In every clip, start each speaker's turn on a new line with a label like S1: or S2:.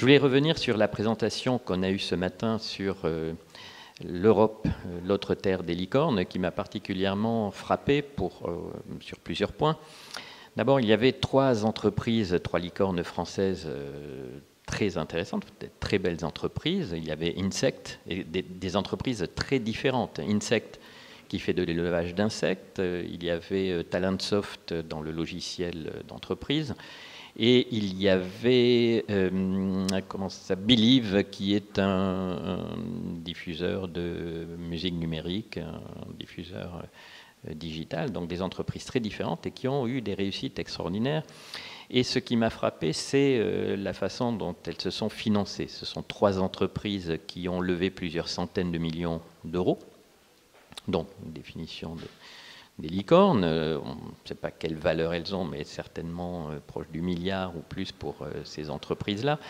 S1: voulais revenir sur la présentation qu'on a eue ce matin sur l'Europe, l'autre terre des licornes, qui m'a particulièrement frappé sur plusieurs points. D'abord, il y avait trois licornes françaises très intéressantes, très belles entreprises. Il y avait Insect, et des entreprises très différentes. Insect, qui fait de l'élevage d'insectes. Il y avait Talentsoft dans le logiciel d'entreprise. Et il y avait Believe, qui est un diffuseur de musique numérique, un diffuseur digital, donc des entreprises très différentes et qui ont eu des réussites extraordinaires. Et ce qui m'a frappé, c'est la façon dont elles se sont financées. Ce sont trois entreprises qui ont levé plusieurs centaines de millions d'euros, donc une définition des licornes. On ne sait pas quelle valeur elles ont, mais certainement proche du milliard ou plus pour ces entreprises-là.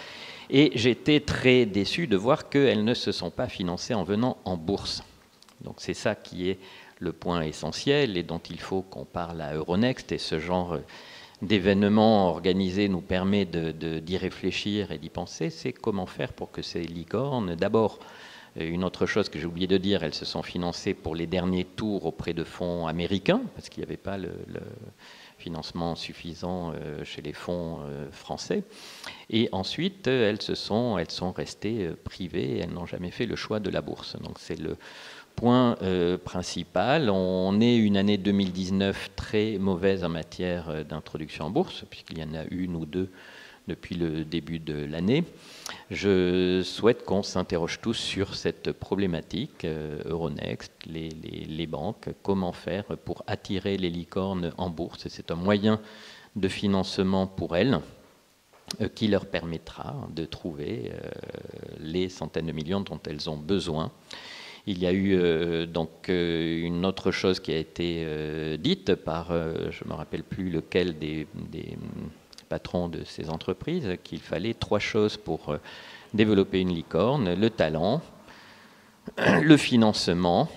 S1: Et j'étais très déçu de voir qu'elles ne se sont pas financées en venant en bourse. Donc c'est ça qui est le point essentiel et dont il faut qu'on parle à Euronext. Et ce genre d'événement organisé nous permet d'y réfléchir et d'y penser. C'est comment faire pour que ces licornes, d'abord, une autre chose que j'ai oublié de dire, elles se sont financées pour les derniers tours auprès de fonds américains, parce qu'il n'y avait pas le financement suffisant chez les fonds français. Et ensuite, elles sont restées privées, elles n'ont jamais fait le choix de la bourse. Donc c'est le point principal. On est une année 2019 très mauvaise en matière d'introduction en bourse, puisqu'il y en a une ou deux depuis le début de l'année. Je souhaite qu'on s'interroge tous sur cette problématique, Euronext, les banques, comment faire pour attirer les licornes en bourse. C'est un moyen de financement pour elles qui leur permettra de trouver les centaines de millions dont elles ont besoin. Il y a eu donc une autre chose qui a été dite par, je ne me rappelle plus lequel des patron de ces entreprises, qu'il fallait trois choses pour développer une licorne: le talent, le financement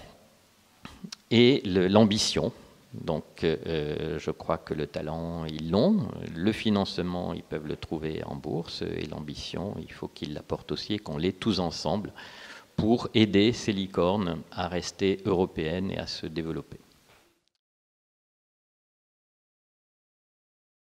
S1: et l'ambition. Donc je crois que le talent, ils l'ont, le financement, ils peuvent le trouver en bourse, et l'ambition, il faut qu'ils l'apportent aussi et qu'on l'ait tous ensemble pour aider ces licornes à rester européennes et à se développer.